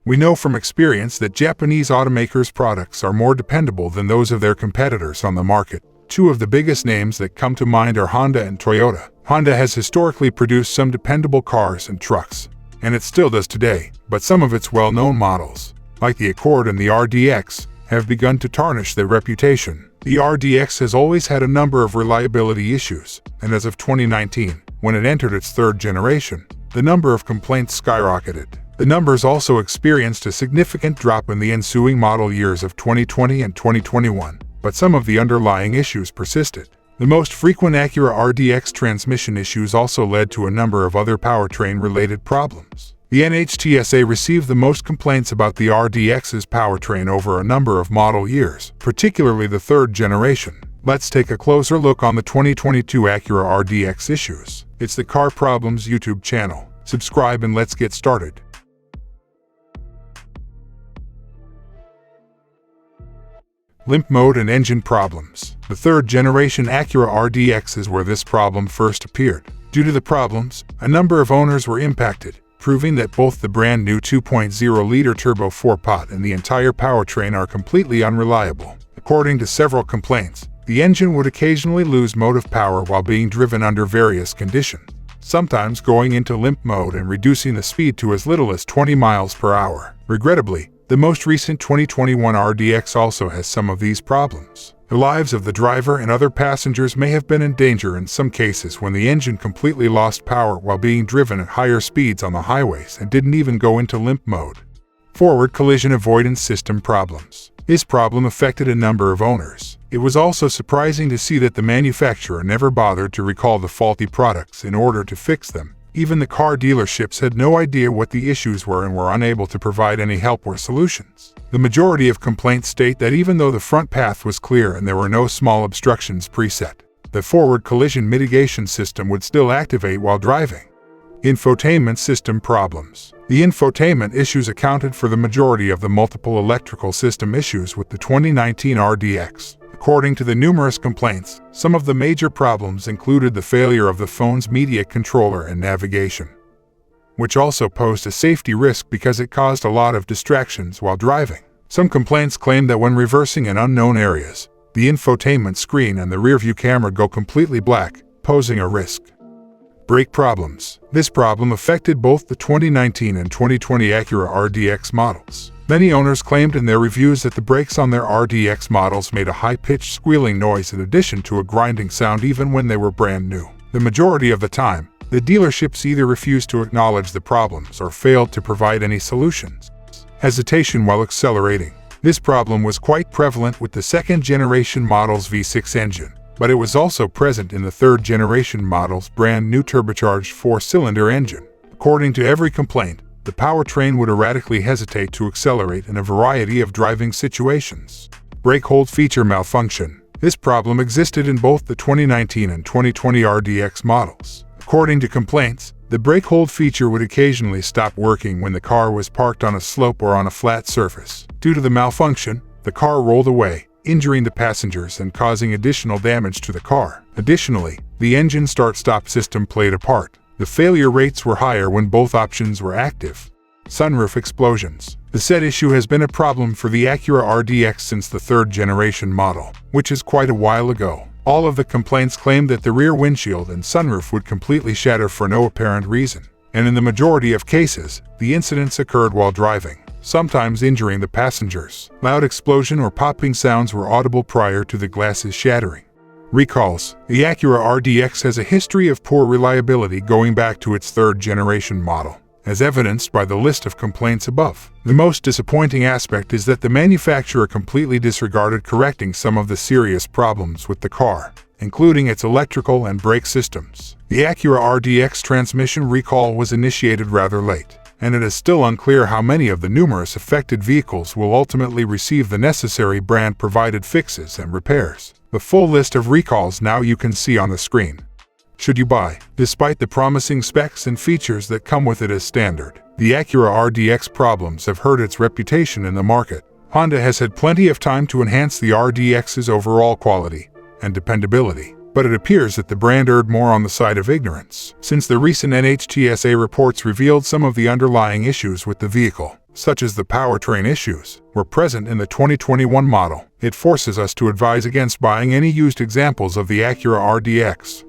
We know from experience that Japanese automakers' products are more dependable than those of their competitors on the market. Two of the biggest names that come to mind are Honda and Toyota. Honda has historically produced some dependable cars and trucks, and it still does today, but some of its well-known models, like the Accord and the RDX, have begun to tarnish their reputation. The RDX has always had a number of reliability issues, and as of 2019, when it entered its third generation, the number of complaints skyrocketed. The numbers also experienced a significant drop in the ensuing model years of 2020 and 2021, but some of the underlying issues persisted. The most frequent Acura RDX transmission issues also led to a number of other powertrain-related problems. The NHTSA received the most complaints about the RDX's powertrain over a number of model years, particularly the third generation. Let's take a closer look on the 2022 Acura RDX issues. It's the Car Problems YouTube channel. Subscribe and let's get started. Limp mode and engine problems. The third generation Acura RDX is where this problem first appeared. Due to the problems, a number of owners were impacted, proving that both the brand new 2.0-liter turbo 4-pot and the entire powertrain are completely unreliable. According to several complaints, the engine would occasionally lose motive power while being driven under various conditions, sometimes going into limp mode and reducing the speed to as little as 20 miles per hour. Regrettably, the most recent 2021 RDX also has some of these problems. The lives of the driver and other passengers may have been in danger in some cases when the engine completely lost power while being driven at higher speeds on the highways and didn't even go into limp mode. Forward collision avoidance system problems. This problem affected a number of owners. It was also surprising to see that the manufacturer never bothered to recall the faulty products in order to fix them. Even the car dealerships had no idea what the issues were and were unable to provide any help or solutions. The majority of complaints state that even though the front path was clear and there were no small obstructions preset, the forward collision mitigation system would still activate while driving. Infotainment system problems. The infotainment issues accounted for the majority of the multiple electrical system issues with the 2019 RDX. According to the numerous complaints, some of the major problems included the failure of the phone's media controller and navigation, which also posed a safety risk because it caused a lot of distractions while driving. Some complaints claimed that when reversing in unknown areas, the infotainment screen and the rearview camera go completely black, posing a risk. Brake problems. This problem affected both the 2019 and 2020 Acura RDX models. Many owners claimed in their reviews that the brakes on their RDX models made a high-pitched squealing noise in addition to a grinding sound even when they were brand new. The majority of the time, the dealerships either refused to acknowledge the problems or failed to provide any solutions. Hesitation while accelerating. This problem was quite prevalent with the second-generation model's V6 engine, but it was also present in the third-generation model's brand new turbocharged 4-cylinder engine. According to every complaint, the powertrain would erratically hesitate to accelerate in a variety of driving situations. Brake hold feature malfunction. This problem existed in both the 2019 and 2020 RDX models. According to complaints, the brake hold feature would occasionally stop working when the car was parked on a slope or on a flat surface. Due to the malfunction, the car rolled away, injuring the passengers and causing additional damage to the car. Additionally, the engine start-stop system played a part. The failure rates were higher when both options were active. Sunroof explosions. The said issue has been a problem for the Acura RDX since the third generation model, which is quite a while ago. All of the complaints claimed that the rear windshield and sunroof would completely shatter for no apparent reason. And in the majority of cases, the incidents occurred while driving, sometimes injuring the passengers. Loud explosion or popping sounds were audible prior to the glasses shattering. Recalls. The Acura RDX has a history of poor reliability going back to its third generation model, as evidenced by the list of complaints above. The most disappointing aspect is that the manufacturer completely disregarded correcting some of the serious problems with the car, including its electrical and brake systems. The Acura RDX transmission recall was initiated rather late, and it is still unclear how many of the numerous affected vehicles will ultimately receive the necessary brand-provided fixes and repairs. The full list of recalls now you can see on the screen. Should you buy? Despite the promising specs and features that come with it as standard, the Acura RDX problems have hurt its reputation in the market. Honda has had plenty of time to enhance the RDX's overall quality and dependability, but it appears that the brand erred more on the side of ignorance, since the recent NHTSA reports revealed some of the underlying issues with the vehicle, such as the powertrain issues, were present in the 2021 model. It forces us to advise against buying any used examples of the Acura RDX.